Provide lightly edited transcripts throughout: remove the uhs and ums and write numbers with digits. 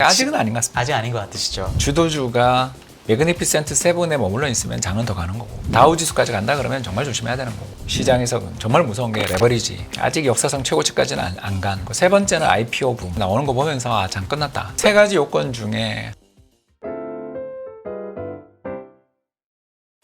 아직은 아닌 것 같습니다. 아직 아닌 것 같으시죠? 주도주가 매그니피센트 세븐에 머물러 있으면 장은 더 가는 거고, 다우지수까지 간다 그러면 정말 조심해야 되는 거고, 시장에서 정말 무서운 게 레버리지. 아직 역사상 최고치까지는 안 간. 세 번째는 IPO 붐 나오는 거 보면서 장 끝났다. 세 가지 요건 중에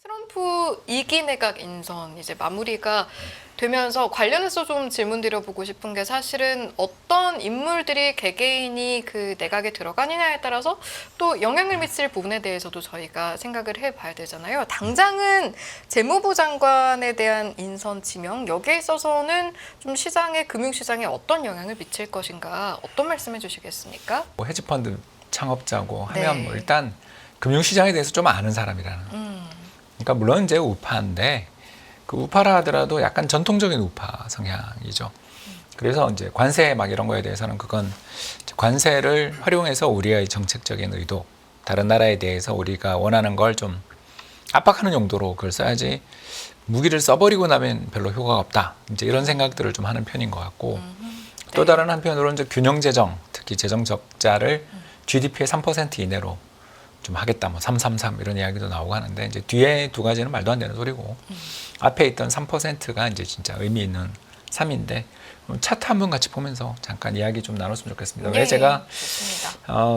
트럼프 2기 내각 인선 이제 마무리가 되면서 관련해서 좀 질문 드려보고 싶은 게, 사실은 어떤 인물들이 개개인이 그 내각에 들어가느냐에 따라서 또 영향을 미칠 부분에 대해서도 저희가 생각을 해봐야 되잖아요. 당장은 재무부 장관에 대한 인선 지명, 여기에 있어서는 좀 시장에, 금융시장에 어떤 영향을 미칠 것인가, 어떤 말씀해 주시겠습니까? 뭐 헤지펀드 창업자고 하면 네. 뭐 일단 금융시장에 대해서 좀 아는 사람이라는. 그러니까 물론 이제 우파인데, 그 우파라 하더라도 약간 전통적인 우파 성향이죠. 그래서 이제 관세 막 이런 거에 대해서는 그건 관세를 활용해서 우리의 정책적인 의도, 다른 나라에 대해서 우리가 원하는 걸 좀 압박하는 용도로 그걸 써야지, 무기를 써버리고 나면 별로 효과가 없다. 이제 이런 생각들을 좀 하는 편인 것 같고, 또 다른 한편으로는 이제 균형 재정, 특히 재정 적자를 GDP의 3% 이내로 좀 하겠다, 뭐 333 이런 이야기도 나오고 하는데, 이제 뒤에 두 가지는 말도 안 되는 소리고, 앞에 있던 3%가 이제 진짜 의미 있는 3인데, 차트 한번 같이 보면서 잠깐 이야기 좀 나눴으면 좋겠습니다. 왜 제가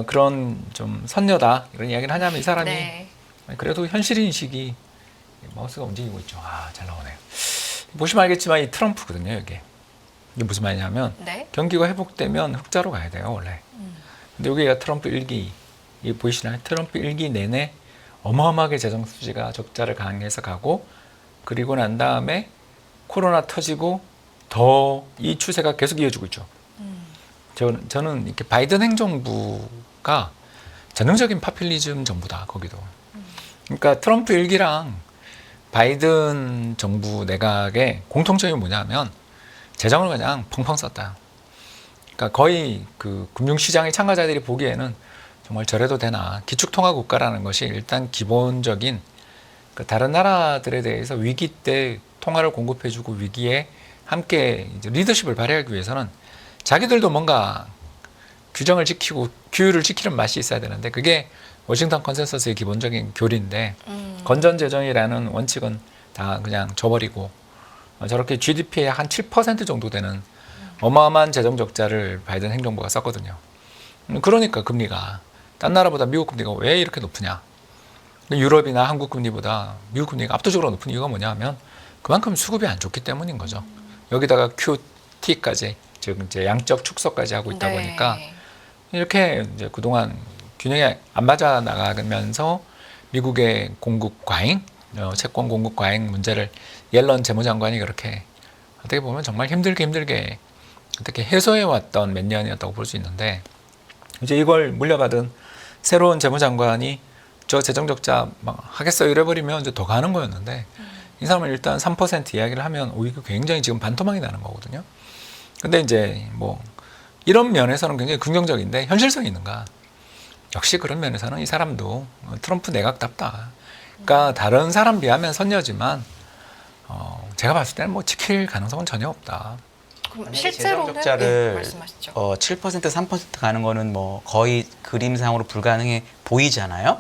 그런 좀 선녀다 이런 이야기를 하냐면, 이 사람이 그래도 현실 인식이, 마우스가 움직이고 있죠. 잘 나오네요. 보시면 알겠지만 이 트럼프거든요. 이게 무슨 말이냐면, 경기가 회복되면 흑자로 가야 돼요 원래. 근데 여기가 트럼프 1기, 이 보이시나요? 트럼프 1기 내내 어마어마하게 재정 수지가 적자를 강행해서 가고, 그리고 난 다음에 코로나 터지고 더 이 추세가 계속 이어지고 있죠. 저는 이렇게 바이든 행정부가 전형적인 파퓰리즘 정부다, 거기도. 그러니까 트럼프 1기랑 바이든 정부 내각의 공통점이 뭐냐면, 재정을 그냥 펑펑 썼다. 그러니까 거의 그 금융시장의 참가자들이 보기에는 정말 저래도 되나, 기축통화 국가라는 것이 일단 기본적인, 그 다른 나라들에 대해서 위기 때 통화를 공급해주고 위기에 함께 이제 리더십을 발휘하기 위해서는 자기들도 뭔가 규정을 지키고 규율을 지키는 맛이 있어야 되는데, 그게 워싱턴 컨센서스의 기본적인 교리인데, 건전재정이라는 원칙은 다 그냥 줘버리고, 저렇게 GDP의 한 7% 정도 되는 어마어마한 재정 적자를 바이든 행정부가 썼거든요. 그러니까 금리가 딴 나라보다 미국 금리가 왜 이렇게 높으냐, 유럽이나 한국 금리보다 미국 금리가 압도적으로 높은 이유가 뭐냐 하면, 그만큼 수급이 안 좋기 때문인 거죠. 여기다가 QT까지, 즉 이제 양적 축소까지 하고 있다 보니까 이렇게 이제 그동안 균형이 안 맞아 나가면서 미국의 공급 과잉, 채권 공급 과잉 문제를 옐런 재무장관이 그렇게 어떻게 보면 정말 힘들게 어떻게 해소해 왔던 몇 년이었다고 볼 수 있는데, 이제 이걸 물려받은 새로운 재무장관이 저 재정적자 막 하겠어요 이래버리면 이제 더 가는 거였는데, 이 사람은 일단 3% 이야기를 하면 이거 굉장히 지금 반토막이 나는 거거든요. 근데 이제 뭐 이런 면에서는 굉장히 긍정적인데, 현실성이 있는가? 역시 그런 면에서는 이 사람도 트럼프 내각답다. 그러니까 다른 사람 비하면 선녀지만, 제가 봤을 때는 뭐 지킬 가능성은 전혀 없다. 그럼 실제로는 적자를 말씀하시죠. 7% 3% 가는 거는 뭐 거의 그림상으로 불가능해 보이잖아요.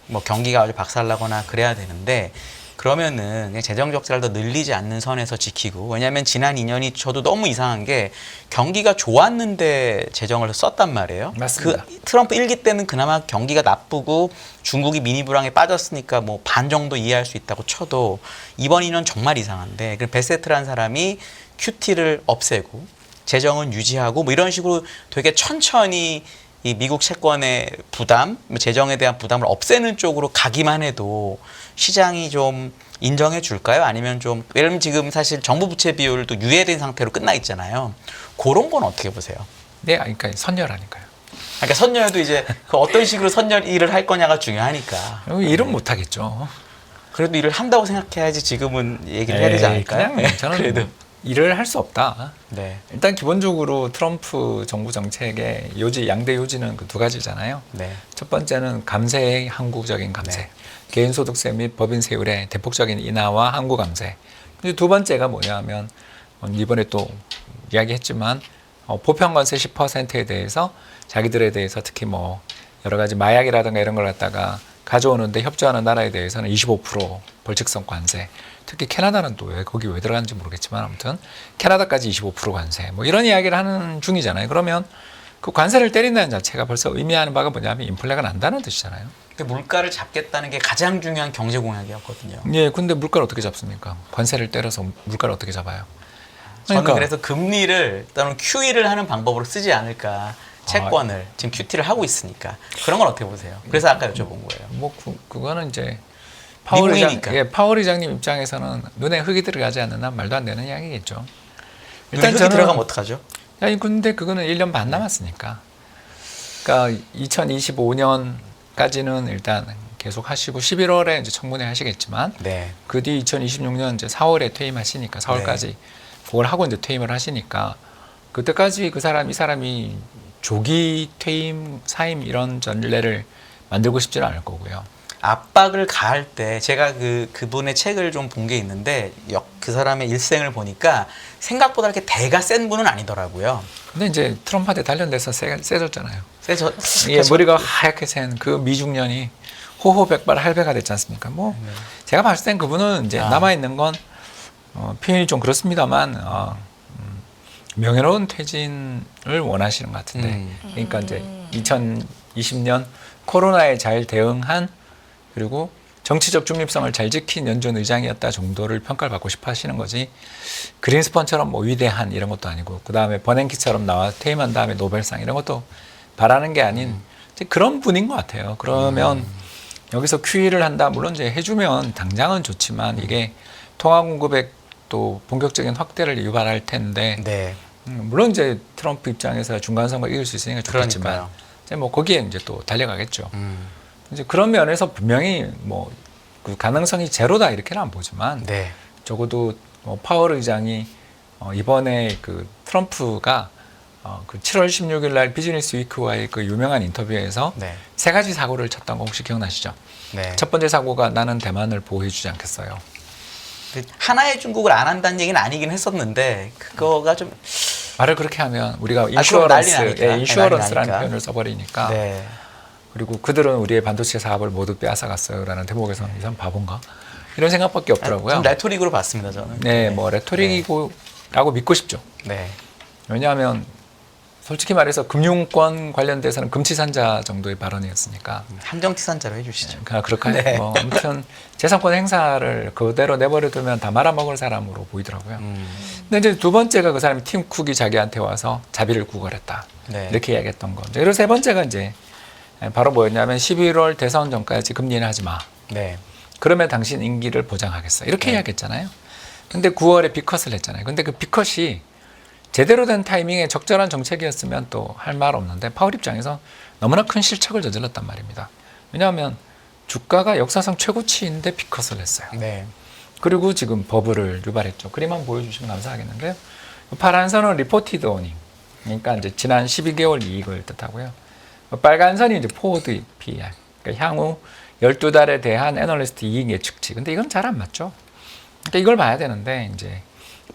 뭐 경기가 아주 박살나거나 그래야 되는데, 그러면은 그냥 재정 적자를 더 늘리지 않는 선에서 지키고, 왜냐하면 지난 2년이 저도 너무 이상한 게, 경기가 좋았는데 재정을 썼단 말이에요. 맞습니다. 그 트럼프 1기 때는 그나마 경기가 나쁘고 중국이 미니 불황에 빠졌으니까 뭐 반 정도 이해할 수 있다고 쳐도, 이번 2년 정말 이상한데, 그 베세트라는 사람이 QT를 없애고 재정은 유지하고 뭐 이런 식으로 되게 천천히 이 미국 채권의 부담, 재정에 대한 부담을 없애는 쪽으로 가기만 해도 시장이 좀 인정해 줄까요? 아니면 좀, 예를 들면 지금 사실 정부 부채 비율도 유예된 상태로 끝나 있잖아요. 그런 건 어떻게 보세요? 네, 그러니까 선녀라니까요. 그러니까 선녀도 이제 그 어떤 식으로 선녀 일을 할 거냐가 중요하니까. 일은 못 하겠죠. 그래도 일을 한다고 생각해야지 지금은 얘기를 해야 되지 않을까요? 그냥 저는 그래도 일을 할 수 없다. 네. 일단 기본적으로 트럼프 정부 정책의 양대 요지는 그 두 가지잖아요. 네. 첫 번째는 감세의 항구적인 감세, 네. 개인소득세 및 법인세율의 대폭적인 인하와 항구 감세. 두 번째가 뭐냐 하면, 이번에 또 이야기했지만 보편 관세 10%에 대해서 자기들에 대해서 특히 뭐 여러 가지 마약이라든가 이런 걸 갖다가 가져오는데 협조하는 나라에 대해서는 25% 벌칙성 관세. 특히 캐나다는 또 왜 거기 왜 들어가는지 모르겠지만 아무튼 캐나다까지 25% 관세. 뭐 이런 이야기를 하는 중이잖아요. 그러면 그 관세를 때린다는 자체가 벌써 의미하는 바가 뭐냐면 인플레가 난다는 뜻이잖아요. 근데 물가를 잡겠다는 게 가장 중요한 경제 공약이었거든요. 예, 근데 물가를 어떻게 잡습니까? 관세를 때려서 물가를 어떻게 잡아요? 저는 그러니까. 그래서 금리를 또는 QE를 하는 방법으로 쓰지 않을까. 채권을 지금 QT를 하고 있으니까 그런 건 어떻게 보세요? 그래서 아까 여쭤본 거예요. 뭐 그거는 이제 파월 미국이니까. 의장, 파월 의장님 입장에서는 눈에 흙이 들어가지 않는 한 말도 안 되는 이야기겠죠. 일단 흙이 들어가면 어떡하죠? 아니 근데 그거는 1년 반 남았으니까. 그러니까 2025년까지는 일단 계속 하시고 11월에 이제 청문회 하시겠지만 네. 그 뒤 2026년 이제 4월에 퇴임하시니까 4월까지 그걸 하고 이제 퇴임을 하시니까 그때까지 이 사람이 조기 퇴임, 사임 이런 전례를 만들고 싶지는 않을 거고요. 압박을 가할 때 제가 그분의 책을 좀 본 게 있는데 그 사람의 일생을 보니까 생각보다 이렇게 대가 센 분은 아니더라고요. 근데 이제 트럼프한테 단련돼서 세졌잖아요. 그래서 예, 머리가 하얗게 센 그 미중년이 호호백발 할배가 됐지 않습니까? 뭐 제가 봤을 땐 그분은 이제 남아 있는 건 표현이 좀 그렇습니다만 명예로운 퇴진을 원하시는 것 같은데, 그러니까 이제 2020년 코로나에 잘 대응한 그리고 정치적 중립성을 잘 지킨 연준 의장이었다 정도를 평가를 받고 싶어 하시는 거지, 그린스펀처럼 뭐 위대한 이런 것도 아니고, 그 다음에 버냉키처럼 나와 퇴임한 다음에 노벨상 이런 것도 바라는 게 아닌 이제 그런 분인 것 같아요. 그러면 여기서 QE를 한다, 물론 이제 해주면 당장은 좋지만 이게 통화 공급에 또 본격적인 확대를 유발할 텐데, 네. 물론 이제 트럼프 입장에서 중간 선거 이길 수 있으니까 좋겠지만, 그러니까요. 이제 뭐 거기에 이제 또 달려가겠죠. 이제 그런 면에서 분명히 뭐 그 가능성이 제로다 이렇게는 안 보지만, 네. 적어도 뭐 파월 의장이 이번에 그 트럼프가 그 7월 16일 날 비즈니스 위크와의 그 유명한 인터뷰에서 네. 세 가지 사고를 쳤던 거 혹시 기억나시죠? 네. 첫 번째 사고가 나는 대만을 보호해주지 않겠어요. 하나의 중국을 안 한다는 얘기는 아니긴 했었는데 그거가 좀 말을 그렇게 하면 우리가 그럼 난리 인슈어런스, 나니까. 예, 인슈어런스라는 난리 나니까. 표현을 써버리니까. 네. 그리고 그들은 우리의 반도체 사업을 모두 빼앗아갔어요라는 대목에서 이 사람 바본가? 이런 생각밖에 없더라고요. 좀 레토릭으로 봤습니다 저는. 네, 뭐 레토릭이고라고 믿고 싶죠. 네. 왜냐하면 솔직히 말해서 금융권 관련돼서는 금치산자 정도의 발언이었으니까. 한정치산자로 해주시죠. 그렇게 네. 뭐 아무튼 재산권 행사를 그대로 내버려두면 다 말아먹을 사람으로 보이더라고요. 근데 이제 두 번째가 그 사람이 팀 쿡이 자기한테 와서 자비를 구걸했다. 네. 이렇게 이야기했던 거. 그리고 세 번째가 이제 바로 뭐였냐면 11월 대선 전까지 금리는 하지 마. 네. 그러면 당신 임기를 보장하겠어. 이렇게 네. 이야기했잖아요. 근데 9월에 비컷을 했잖아요. 근데 그 비컷이 제대로 된 타이밍에 적절한 정책이었으면 또 할 말 없는데 파월 입장에서 너무나 큰 실책을 저질렀단 말입니다. 왜냐하면 주가가 역사상 최고치인데 비컷을 했어요. 네. 그리고 지금 버블을 유발했죠. 그림 한번 보여주시면 감사하겠는데요. 파란 선은 리포티드 어닝. 그러니까 이제 지난 12개월 이익을 뜻하고요. 빨간 선이 이제 포워드 PER. 그러니까 향후 12달에 대한 애널리스트 이익 예측치. 근데 이건 잘 안 맞죠. 그러니까 이걸 봐야 되는데 이제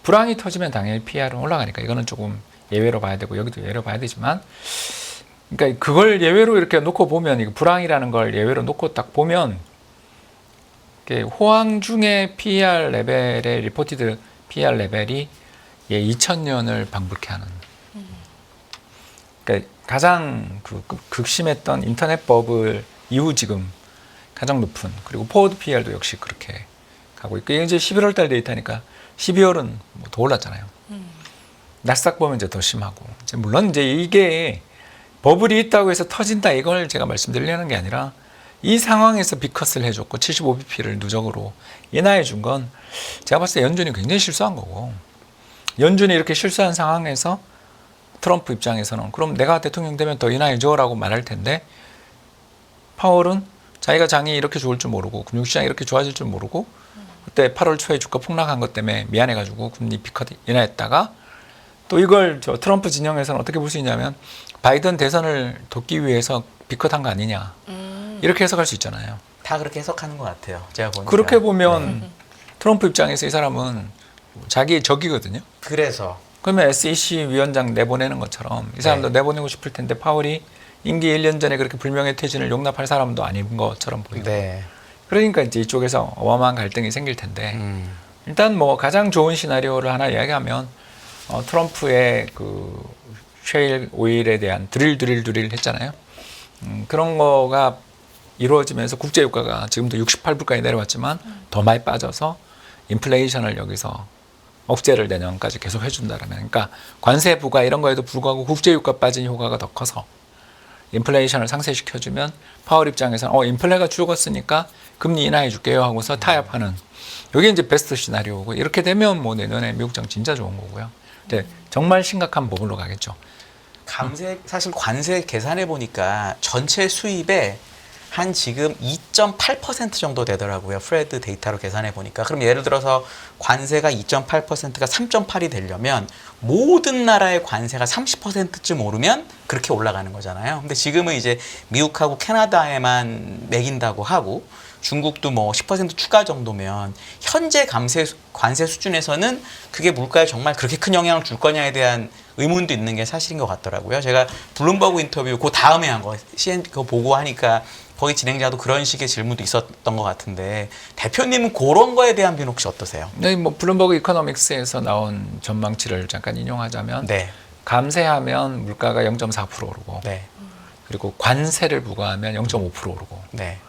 불황이 터지면 당연히 PER은 올라가니까 이거는 조금 예외로 봐야 되고 여기도 예외로 봐야 되지만, 그러니까 그걸 예외로 이렇게 놓고 보면, 이거 불황이라는 걸 예외로 놓고 딱 보면 호황 중에 PER 레벨의 리포티드 PER 레벨이 2000년을 방불케 하는, 그러니까 가장 극심했던 인터넷 버블 이후 지금 가장 높은, 그리고 포워드 PER도 역시 그렇게 가고 있고, 이게 이제 11월 달 데이터니까 12월은 뭐 더 올랐잖아요. 나스닥 보면 이제 더 심하고, 이제 물론 이제 이게 버블이 있다고 해서 터진다 이걸 제가 말씀드리려는 게 아니라, 이 상황에서 비컷을 해줬고 75bp를 누적으로 인하해 준 건 제가 봤을 때 연준이 굉장히 실수한 거고, 연준이 이렇게 실수한 상황에서 트럼프 입장에서는 그럼 내가 대통령 되면 더 인하해 줘라고 말할 텐데, 파월은 자기가 장이 이렇게 좋을 줄 모르고 금융시장이 이렇게 좋아질 줄 모르고 그때 8월 초에 주가 폭락한 것 때문에 미안해가지고 금리 비컷 인하했다가, 또 이걸 저 트럼프 진영에서는 어떻게 볼 수 있냐면 바이든 대선을 돕기 위해서 비컷한 거 아니냐, 이렇게 해석할 수 있잖아요. 다 그렇게 해석하는 것 같아요. 제가 보니까. 그렇게 보면 트럼프 입장에서 이 사람은 자기의 적이거든요. 그래서 그러면 SEC 위원장 내보내는 것처럼 이 사람도 네. 내보내고 싶을 텐데 파월이 임기 1년 전에 그렇게 불명예 퇴진을 용납할 사람도 아닌 것처럼 보이고. 네. 그러니까 이제 이쪽에서 어마어마한 갈등이 생길 텐데 일단 뭐 가장 좋은 시나리오를 하나 이야기하면 트럼프의 그 셰일 오일에 대한 드릴 했잖아요. 그런 거가 이루어지면서 국제유가가 지금도 68불까지 내려왔지만 더 많이 빠져서 인플레이션을 여기서 억제를 내년까지 계속 해준다라면, 그러니까 관세 부과 이런 거에도 불구하고 국제유가 빠진 효과가 더 커서 인플레이션을 상쇄시켜주면 파월 입장에서는 인플레가 죽었으니까 금리 인하해 줄게요 하고서 타협하는, 이게 이제 베스트 시나리오고, 이렇게 되면 뭐 내년에 미국장 진짜 좋은 거고요. 근데 정말 심각한 부분으로 가겠죠. 사실 관세 계산해 보니까 전체 수입의 한 지금 2.8% 정도 되더라고요. 프레드 데이터로 계산해 보니까. 그럼 예를 들어서 관세가 2.8%가 3.8이 되려면 모든 나라의 관세가 30%쯤 오르면 그렇게 올라가는 거잖아요. 근데 지금은 이제 미국하고 캐나다에만 매긴다고 하고 중국도 뭐 10% 추가 정도면 현재 관세 수준에서는 그게 물가에 정말 그렇게 큰 영향을 줄 거냐에 대한 의문도 있는 게 사실인 것 같더라고요. 제가 블룸버그 인터뷰 그 다음에 한 거 CNN 그거 보고 하니까 거기 진행자도 그런 식의 질문도 있었던 것 같은데 대표님은 그런 거에 대한 비는 혹시 어떠세요? 네, 뭐 블룸버그 이코노믹스에서 나온 전망치를 잠깐 인용하자면 네. 감세하면 물가가 0.4% 오르고 네. 그리고 관세를 부과하면 0.5% 오르고 네.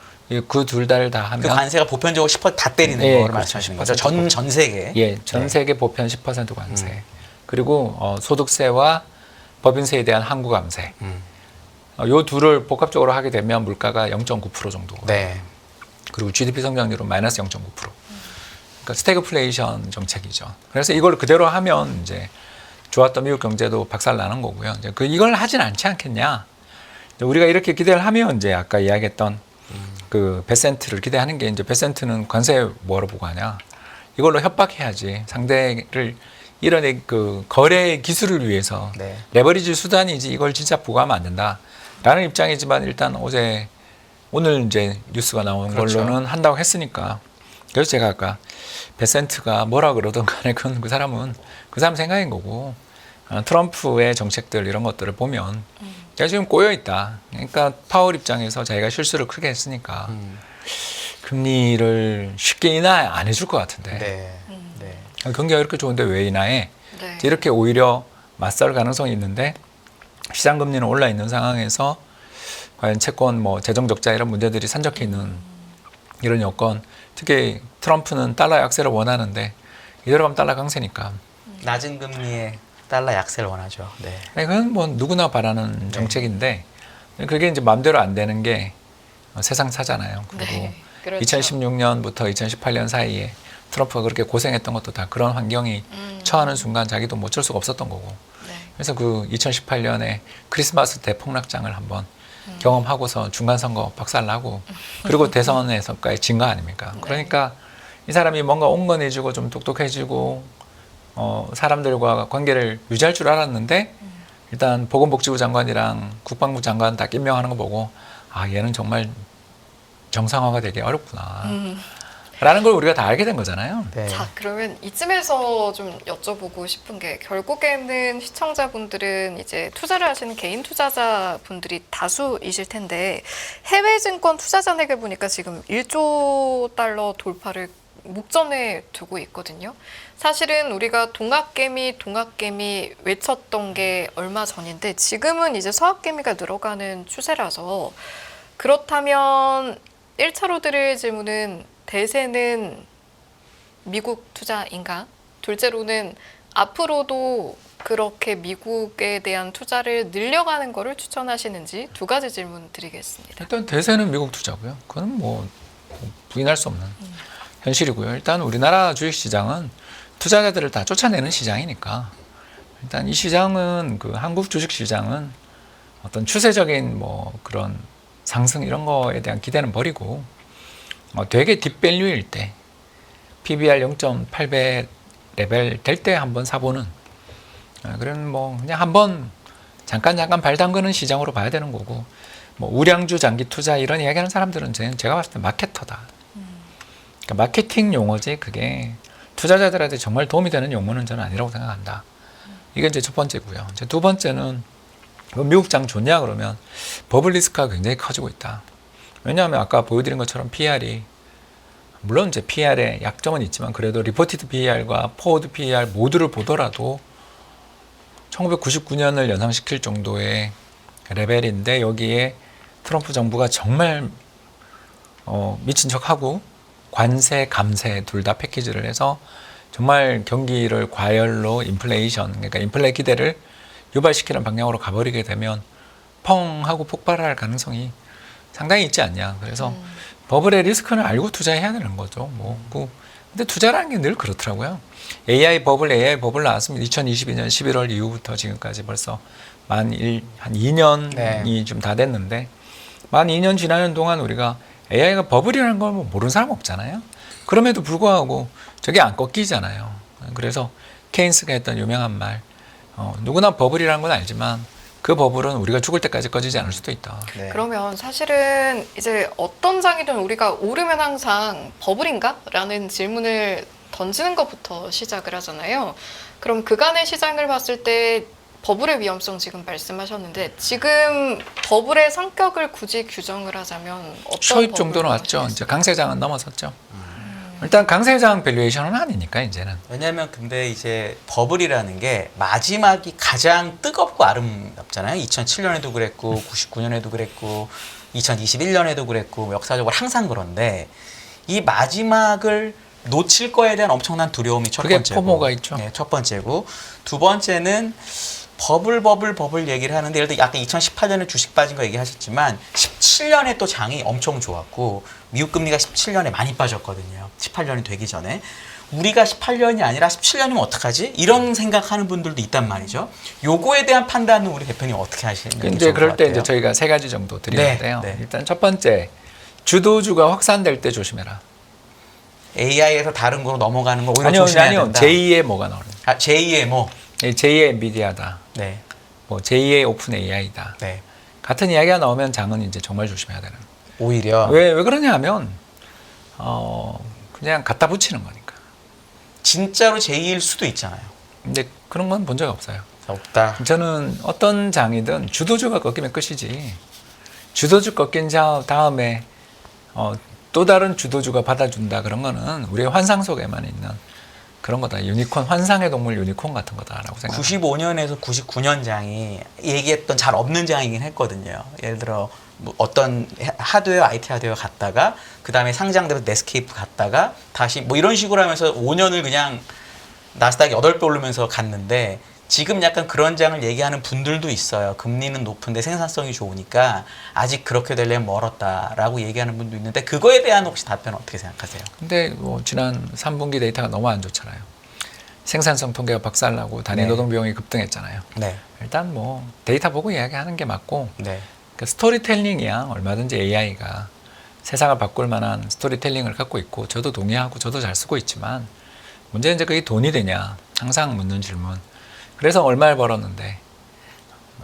그 둘 다 하면 그 관세가 보편적으로 10%다 때리는 네, 거를 그렇죠. 말씀하시는 거죠. 10% 전 세계. 예, 전 세계 보편 10% 관세. 그리고 소득세와 법인세에 대한 항구 감세. 요 둘을 복합적으로 하게 되면 물가가 0.9% 정도. 네. 그리고 GDP 성장률은 마이너스 0.9%. 그러니까 스태그플레이션 정책이죠. 그래서 이걸 그대로 하면 이제 좋았던 미국 경제도 박살 나는 거고요. 이제 이걸 하진 않지 않겠냐. 우리가 이렇게 기대를 하면 이제 아까 이야기했던 그 베센트를 기대하는 게, 이제 베센트는 관세 뭐로 보고 하냐. 이걸로 협박해야지 상대를 이런 그 거래 기술을 위해서 네. 레버리지 수단이지 이걸 진짜 부과하면 안 된다라는 입장이지만, 일단 오늘 이제 뉴스가 나온 그렇죠. 걸로는 한다고 했으니까. 그래서 제가 아까 베센트가 뭐라 그러든 간에 그건 그 사람 생각인 거고, 트럼프의 정책들 이런 것들을 보면 지금 꼬여 있다. 그러니까 파월 입장에서 자기가 실수를 크게 했으니까 금리를 쉽게 인하 안 해줄 것 같은데. 네. 네. 경기가 이렇게 좋은데 왜 인하해? 네. 이렇게 오히려 맞설 가능성이 있는데, 시장 금리는 올라 있는 상황에서 과연 채권 뭐 재정 적자 이런 문제들이 산적해 있는 이런 여건, 특히 트럼프는 달러 약세를 원하는데 이대로 가면 달러 강세니까. 낮은 금리에 달러 약세를 원하죠. 네. 그건 뭐 누구나 바라는 정책인데, 그게 이제 마음대로 안 되는 게 세상사잖아요. 그리고 네, 그렇죠. 2016년부터 2018년 사이에 트럼프가 그렇게 고생했던 것도 다 그런 환경이 처하는 순간 자기도 뭐 어쩔 수가 없었던 거고. 네. 그래서 그 2018년에 크리스마스 대폭락장을 한번 경험하고서 중간선거 박살나고 그리고 대선에서까지 진 거 아닙니까? 네. 그러니까 이 사람이 뭔가 온건해지고 좀 똑똑해지고 사람들과 관계를 유지할 줄 알았는데, 일단 보건복지부 장관이랑 국방부 장관 다 임명하는 거 보고 얘는 정말 정상화가 되기 어렵구나 라는 걸 우리가 다 알게 된 거잖아요. 네. 자, 그러면 이쯤에서 좀 여쭤보고 싶은 게, 결국에는 시청자분들은 이제 투자를 하시는 개인 투자자분들이 다수이실 텐데, 해외 증권 투자잔액을 보니까 지금 1조 달러 돌파를 목전에 두고 있거든요. 사실은 우리가 동학개미 외쳤던 게 얼마 전인데, 지금은 이제 서학개미가 늘어가는 추세라서, 그렇다면 1차로 드릴 질문은, 대세는 미국 투자인가? 둘째로는 앞으로도 그렇게 미국에 대한 투자를 늘려가는 거를 추천하시는지, 두 가지 질문 드리겠습니다. 일단 대세는 미국 투자고요. 그건 뭐 부인할 수 없는 현실이고요. 일단 우리나라 주식시장은 투자자들을 다 쫓아내는 시장이니까, 일단 이 시장은 그 한국 주식시장은 어떤 추세적인 뭐 그런 상승 이런 거에 대한 기대는 버리고, 되게 딥밸류일 때 PBR 0.8배 레벨 될 때 한번 사보는, 그런 뭐 그냥 한번 잠깐 발 담그는 시장으로 봐야 되는 거고, 뭐 우량주 장기 투자 이런 이야기하는 사람들은 제가 봤을 때 마케터다. 그러니까 마케팅 용어지 그게 투자자들한테 정말 도움이 되는 용어는 저는 아니라고 생각한다. 이게 이제 첫 번째고요. 이제 두 번째는 미국장 좋냐 그러면 버블 리스크가 굉장히 커지고 있다. 왜냐하면 아까 보여드린 것처럼 PR이 물론 이제 PR의 약점은 있지만 그래도 리포티드 PR과 포워드 PR 모두를 보더라도 1999년을 연상시킬 정도의 레벨인데 여기에 트럼프 정부가 정말 미친 척하고 관세, 감세 둘 다 패키지를 해서 정말 경기를 과열로 인플레이션, 그러니까 인플레 기대를 유발시키는 방향으로 가버리게 되면 펑 하고 폭발할 가능성이 상당히 있지 않냐. 그래서 버블의 리스크는 알고 투자해야 되는 거죠. 근데 투자라는 게 늘 그렇더라고요. AI 버블 나왔습니다. 2022년 11월 이후부터 지금까지 벌써 한 2년이 네. 좀 다 됐는데 만 2년 지나는 동안 우리가 AI가 버블이라는 걸 모르는 사람 없잖아요. 그럼에도 불구하고 저게 안 꺾이잖아요. 그래서 케인스가 했던 유명한 말, 누구나 버블이라는 건 알지만 그 버블은 우리가 죽을 때까지 꺼지지 않을 수도 있다. 네. 그러면 사실은 이제 어떤 장이든 우리가 오르면 항상 버블인가? 라는 질문을 던지는 것부터 시작을 하잖아요. 그럼 그간의 시장을 봤을 때 버블의 위험성 지금 말씀하셨는데 지금 버블의 성격을 굳이 규정을 하자면 어떤 초입 정도는 버블로 왔죠. 하실 이제 강세장은 넘어섰죠. 일단 강세장 밸류에이션은 아니니까 이제는. 왜냐하면 근데 이제 버블이라는 게 마지막이 가장 뜨겁고 아름답잖아요. 2007년에도 그랬고 99년에도 그랬고 2021년에도 그랬고 역사적으로 항상 그런데 이 마지막을 놓칠 거에 대한 엄청난 두려움이 첫 그게 번째고 포모가 있죠. 네, 첫 번째고 두 번째는 버블 얘기를 하는데 예를 들어 아까 2018년에 주식 빠진 거 얘기하셨지만 17년에 또 장이 엄청 좋았고 미국 금리가 17년에 많이 빠졌거든요. 18년이 되기 전에 우리가 18년이 아니라 17년이면 어떡하지? 이런 생각하는 분들도 있단 말이죠. 요거에 대한 판단은 우리 대표님 어떻게 하시는 게 이제 좋을 그럴 것 때 같아요? 이제 저희가 세 가지 정도 드리는데요. 네. 일단 첫 번째 주도주가 확산될 때 조심해라. AI에서 다른 거로 넘어가는 거 오히려 조심해야 된다. 제2의 뭐가 나오는. 제2의 뭐. 제2의 엔비디아다. 네. 뭐 제2의 오픈 AI다. 네. 같은 이야기가 나오면 장은 이제 정말 조심해야 되는. 오히려 왜 그러냐 하면 그냥 갖다 붙이는 거니까. 진짜로 제2일 수도 있잖아요. 근데 그런 건 본 적 없어요. 없다. 저는 어떤 장이든 주도주가 꺾이면 끝이지. 주도주 꺾인 다음에 또 다른 주도주가 받아준다 그런 거는 우리의 환상 속에만 있는 그런 거다. 유니콘, 환상의 동물 유니콘 같은 거다라고 생각합니다. 95년에서 99년 장이 얘기했던 잘 없는 장이긴 했거든요. 예를 들어 뭐 어떤 하드웨어, IT 하드웨어 갔다가 그 다음에 상장돼서 넷스케이프 갔다가 다시 뭐 이런 식으로 하면서 5년을 그냥 나스닥이 8배 오르면서 갔는데 지금 약간 그런 장을 얘기하는 분들도 있어요. 금리는 높은데 생산성이 좋으니까 아직 그렇게 되려면 멀었다라고 얘기하는 분도 있는데 그거에 대한 혹시 답변은 어떻게 생각하세요? 근데 뭐 지난 3분기 데이터가 너무 안 좋잖아요. 생산성 통계가 박살나고 단위 네. 노동 비용이 급등했잖아요. 네. 일단 뭐 데이터 보고 이야기하는 게 맞고 네. 그 스토리텔링이야 얼마든지 AI가 세상을 바꿀 만한 스토리텔링을 갖고 있고 저도 동의하고 저도 잘 쓰고 있지만 문제는 이제 그게 돈이 되냐 항상 묻는 질문. 그래서 얼마를 벌었는데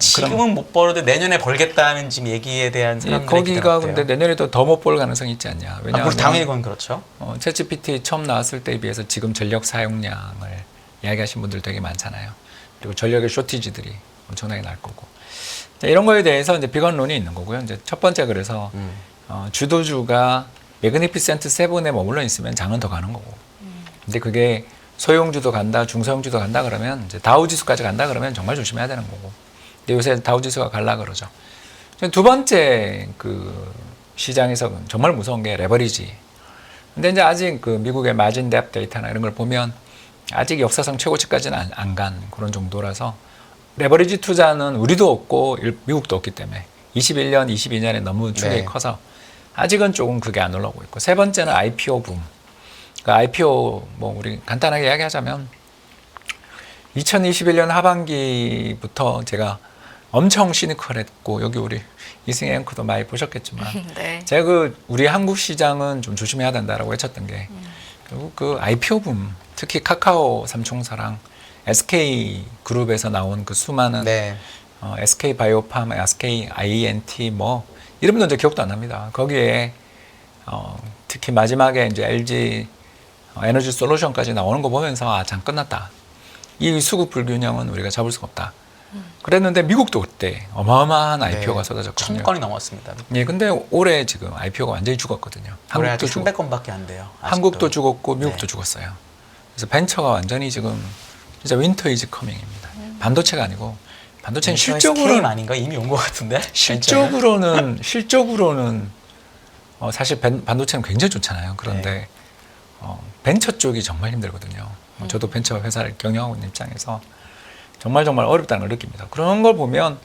지금은 못 벌어도 내년에 벌겠다는 지금 얘기에 대한 사람들의 거기가 기대가 어때요? 근데 내년에도 더 못 볼 가능성이 있지 않냐. 왜냐하면 당연히 그건 그렇죠. 챗GPT 처음 나왔을 때에 비해서 지금 전력 사용량을 이야기하신 분들 되게 많잖아요. 그리고 전력의 쇼티지들이 엄청나게 날 거고. 이런 거에 대해서 이제 비관론이 있는 거고요. 이제 첫 번째 그래서 주도주가 매그니피센트 7에 머물러 있으면 장은 더 가는 거고. 근데 그게 소형주도 간다, 중소형주도 간다 그러면 이제 다우지수까지 간다 그러면 정말 조심해야 되는 거고. 근데 요새 다우지수가 갈라 그러죠. 두 번째 그 시장에서 정말 무서운 게 레버리지. 근데 이제 아직 그 미국의 마진 뎁 데이터나 이런 걸 보면 아직 역사상 최고치까지는 안 간 그런 정도라서 레버리지 투자는 우리도 없고 미국도 없기 때문에 21년, 22년에 너무 충격이 네. 커서 아직은 조금 그게 안 올라오고 있고 세 번째는 IPO 붐. 그 IPO 뭐 우리 간단하게 이야기하자면 2021년 하반기부터 제가 엄청 시니컬했고 여기 우리 이승희 앵커도 많이 보셨겠지만 네. 제가 그 우리 한국 시장은 좀 조심해야 된다라고 외쳤던 게 결국 그 IPO 붐 특히 카카오 삼총사랑 SK 그룹에서 나온 그 수많은 네. SK 바이오팜, SK INT 뭐 이름도 이제 기억도 안 납니다. 거기에 특히 마지막에 이제 LG 에너지 솔루션까지 나오는 거 보면서 아, 장 끝났다. 이 수급 불균형은 우리가 잡을 수가 없다. 그랬는데 미국도 그때 어마어마한 IPO가 네. 쏟아졌거든요. 1000건이 넘었습니다. 예, 근데 올해 지금 IPO가 완전히 죽었거든요. 올해 한국도 아직 죽 300건밖에 안 돼요. 아직도. 한국도 죽었고 미국도 네. 죽었어요. 그래서 벤처가 완전히 지금 진짜 윈터 이즈 커밍입니다. 반도체가 아니고 반도체는 실적으로는 스케일 아닌가 이미 온 것 같은데. 실적으로는 사실 반도체는 굉장히 좋잖아요. 그런데 벤처 쪽이 정말 힘들거든요. 저도 벤처 회사를 경영하고 있는 입장에서 정말 어렵다는 걸 느낍니다. 그런 걸 보면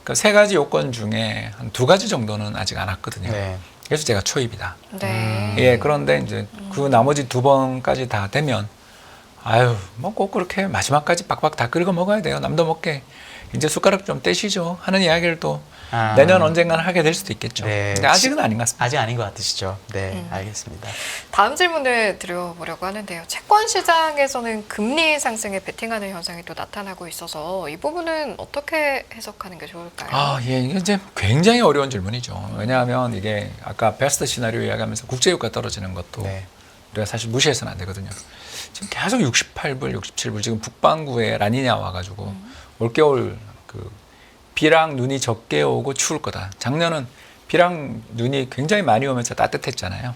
그 세 가지 요건 중에 한 두 가지 정도는 아직 안 왔거든요. 네. 그래서 제가 초입이다. 네. 예, 그런데 이제 그 나머지 두 번까지 다 되면 아유, 뭐 꼭 그렇게 마지막까지 빡빡 다 긁어 먹어야 돼요. 남도 먹게. 이제 숟가락 좀 떼시죠 하는 이야기를 또 내년 언젠가는 하게 될 수도 있겠죠. 네. 근데 아직은 아닌 것 같습니다. 아직 아닌 것 같으시죠? 네, 알겠습니다. 다음 질문을 드려보려고 하는데요. 채권 시장에서는 금리 상승에 베팅하는 현상이 또 나타나고 있어서 이 부분은 어떻게 해석하는 게 좋을까요? 아, 예, 이게 이제 굉장히 어려운 질문이죠. 왜냐하면 이게 아까 베스트 시나리오 이야기하면서 국제유가 떨어지는 것도 네. 우리가 사실 무시해서는 안 되거든요. 지금 계속 68불, 67불 지금 북반구에 라니냐 와가지고 올겨울 그 비랑 눈이 적게 오고 추울 거다. 작년은 비랑 눈이 굉장히 많이 오면서 따뜻했잖아요.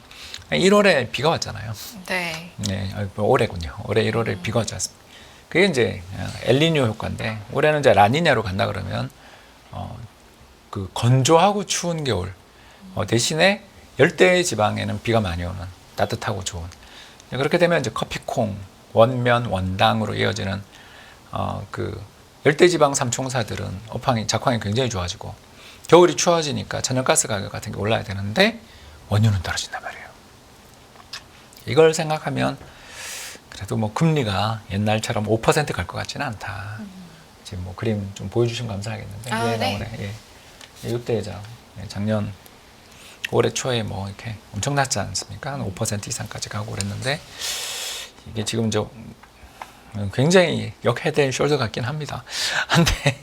1월에 비가 왔잖아요. 네. 네, 올해군요. 올해 1월에 비가 왔지 않습니까? 그게 이제 엘니뇨 효과인데 올해는 이제 라니냐로 간다 그러면 그 건조하고 추운 겨울 대신에 열대 지방에는 비가 많이 오는 따뜻하고 좋은 그렇게 되면 이제 커피콩, 원면, 원당으로 이어지는 그 열대지방 삼총사들은 작황이 굉장히 좋아지고 겨울이 추워지니까 천연가스 가격 같은 게 올라야 되는데 원유는 떨어진단 말이에요. 이걸 생각하면 그래도 뭐 금리가 옛날처럼 5% 갈 것 같지는 않다. 지금 뭐 그림 좀 보여주시면 감사하겠는데 네. 나오네. 예. 이때 작년 올해 초에 뭐 이렇게 엄청 낮지 않습니까? 한 5% 이상까지 가고 그랬는데 이게 지금 굉장히 역헤드 앤 숄더 같긴 합니다. 근데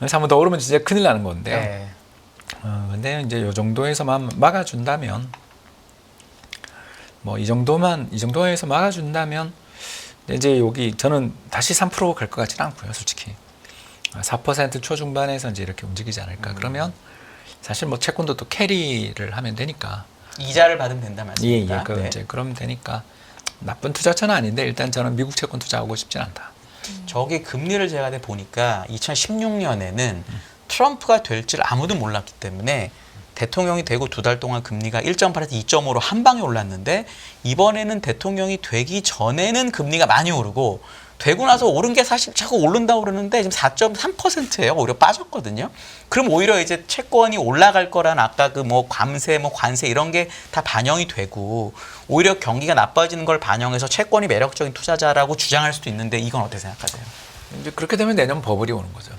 여기서 한번 더 오르면 진짜 큰일 나는 건데요. 네. 근데 이제 이 정도에서만 막아준다면 뭐 이 정도에서 막아준다면 이제 여기 저는 다시 3% 갈 것 같지는 않고요, 솔직히 4% 초중반에서 이제 이렇게 움직이지 않을까. 그러면 사실 뭐 채권도 또 캐리를 하면 되니까 이자를 받으면 된다 말씀입니까? 예, 이제 그러면 되니까 나쁜 투자처는 아닌데 일단 저는 미국 채권 투자하고 싶진 않다. 저기 금리를 제가 보니까 2016년에는 트럼프가 될 줄 아무도 몰랐기 때문에 대통령이 되고 두 달 동안 금리가 1.8에서 2.5로 한 방에 올랐는데 이번에는 대통령이 되기 전에는 금리가 많이 오르고 되고 나서 오른 게 사실 자꾸 오른다고 그러는데 지금 4.3%예요. 오히려 빠졌거든요. 그럼 오히려 이제 채권이 올라갈 거란 아까 그 뭐 관세 이런 게 다 반영이 되고 오히려 경기가 나빠지는 걸 반영해서 채권이 매력적인 투자자라고 주장할 수도 있는데 이건 어떻게 생각하세요? 이제 그렇게 되면 내년 버블이 오는 거죠.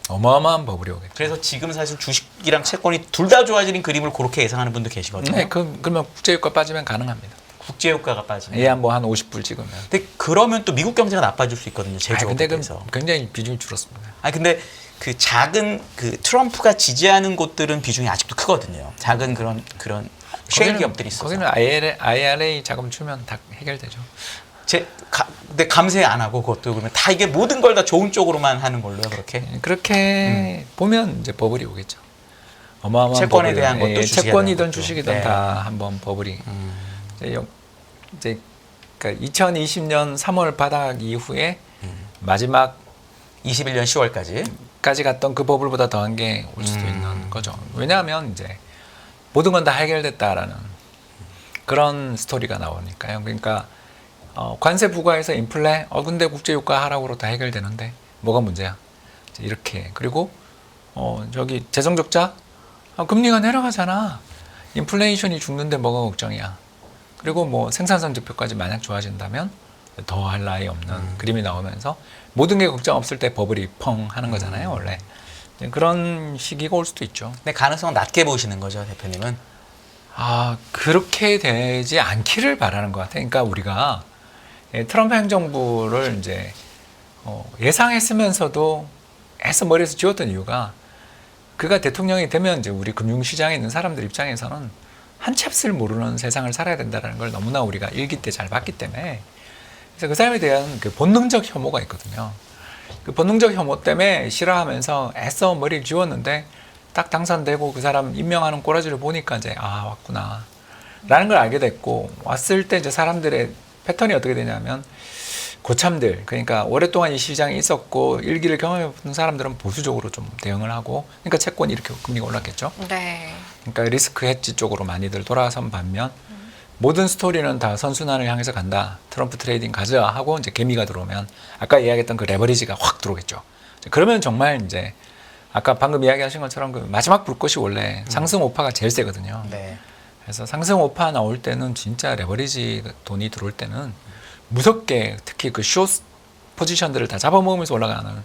어마어마한 버블이 오겠죠. 그래서 지금 사실 주식이랑 채권이 둘 다 좋아지는 그림을 그렇게 예상하는 분도 계시거든요. 네, 그러면 국제유가 빠지면 가능합니다. 국제유가가 빠지면. 예, 뭐 한 50불 찍으면. 근데 그러면 또 미국 경제가 나빠질 수 있거든요. 근데 제조업에서. 굉장히 비중이 줄었습니다. 근데 그 작은 그 트럼프가 지지하는 곳들은 비중이 아직도 크거든요. 작은 그런 쉐일 기업들이 있어서. 거기는 IRA 자금 주면 다 해결되죠. 근데 감세 안 하고 그것도 그러면 다 이게 모든 걸 다 좋은 쪽으로만 하는 걸로요, 그렇게? 그렇게 보면 이제 버블이 오겠죠. 어마어마한 채권에 버블이 대한 것도 주식에 채권이든 대한 것도. 주식이든 네. 다 한번 버블이 이제 그러니까 2020년 3월 바닥 이후에 마지막 21년 10월까지. 까지 갔던 그 버블보다 더한 게 올 수도 있는 거죠. 왜냐하면 이제 모든 건 다 해결됐다라는 그런 스토리가 나오니까요. 그러니까 관세 부과해서 인플레, 근데 국제유가 하락으로 다 해결되는데 뭐가 문제야? 이렇게. 그리고 저기 재정적자, 금리가 내려가잖아. 인플레이션이 죽는데 뭐가 걱정이야? 그리고 뭐 생산성 지표까지 만약 좋아진다면 더 할 나위 없는 그림이 나오면서 모든 게 걱정 없을 때 버블이 펑 하는 거잖아요, 원래. 그런 시기가 올 수도 있죠. 근데 가능성은 낮게 보시는 거죠, 대표님은? 그렇게 되지 않기를 바라는 것 같아요. 그러니까 우리가 트럼프 행정부를 이제 예상했으면서도 해서 머리에서 지웠던 이유가 그가 대통령이 되면 이제 우리 금융시장에 있는 사람들 입장에서는 한 찹을 모르는 세상을 살아야 된다는 걸 너무나 우리가 일기 때 잘 봤기 때문에 그래서 그 사람에 대한 그 본능적 혐오가 있거든요. 그 본능적 혐오 때문에 싫어하면서 애써 머리를 지웠는데 딱 당선되고 그 사람 임명하는 꼬라지를 보니까 이제 아 왔구나 라는 걸 알게 됐고, 왔을 때 이제 사람들의 패턴이 어떻게 되냐면 고참들, 그러니까 오랫동안 이 시장에 있었고 일기를 경험해본 사람들은 보수적으로 좀 대응을 하고, 그러니까 채권이 이렇게 금리가 올랐겠죠. 네. 그러니까 리스크 헤지 쪽으로 많이들 돌아선 반면 모든 스토리는 다 선순환을 향해서 간다. 트럼프 트레이딩 가자 하고 이제 개미가 들어오면 아까 이야기했던 그 레버리지가 확 들어오겠죠. 그러면 정말 이제 아까 방금 이야기하신 것처럼 그 마지막 불꽃이 원래 상승 오파가 제일 세거든요. 네. 그래서 상승 오파 나올 때는 진짜 레버리지 돈이 들어올 때는 무섭게 특히 그 숏 포지션들을 다 잡아먹으면서 올라가는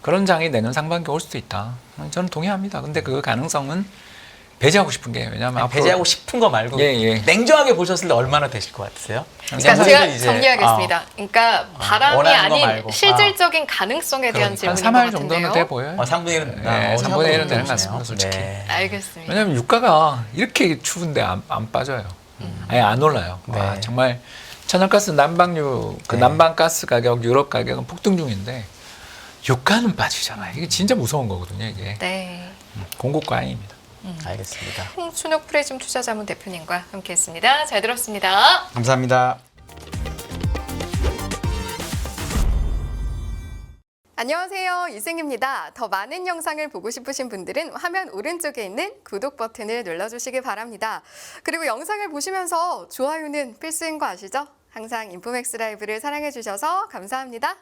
그런 장이 내년 상반기 올 수도 있다. 저는 동의합니다. 근데 그 가능성은 배제하고 싶은 게, 왜냐하면 앞으로 배제하고 싶은 거 말고 예. 냉정하게 보셨을 때 얼마나 되실 것 같으세요? 그러니까 사실 제가 이제, 정리하겠습니다. 그러니까 바람이 원하는 거 아닌 말고. 실질적인 가능성에 대한 그러니까. 질문인 한 것 3할 같은데요. 정도는 돼 보여요. 3분의 1은 네, 3분의 1은 되는 것 같습니다, 솔직히. 알겠습니다. 왜냐하면 유가가 이렇게 추운데 안 빠져요. 아예 안 올라요. 와, 네. 정말 천연가스 난방유, 그 네. 난방가스 가격, 유럽 가격은 폭등 중인데 유가는 빠지잖아요. 이게 진짜 무서운 거거든요, 이게. 네. 공급과잉입니다. 알겠습니다. 홍순옥 프레즘 투자자문 대표님과 함께했습니다. 잘 들었습니다. 감사합니다. 안녕하세요. 이승입니다. 더 많은 영상을 보고 싶으신 분들은 화면 오른쪽에 있는 구독 버튼을 눌러주시기 바랍니다. 그리고 영상을 보시면서 좋아요는 필수인 거 아시죠? 항상 인포맥스 라이브를 사랑해 주셔서 감사합니다.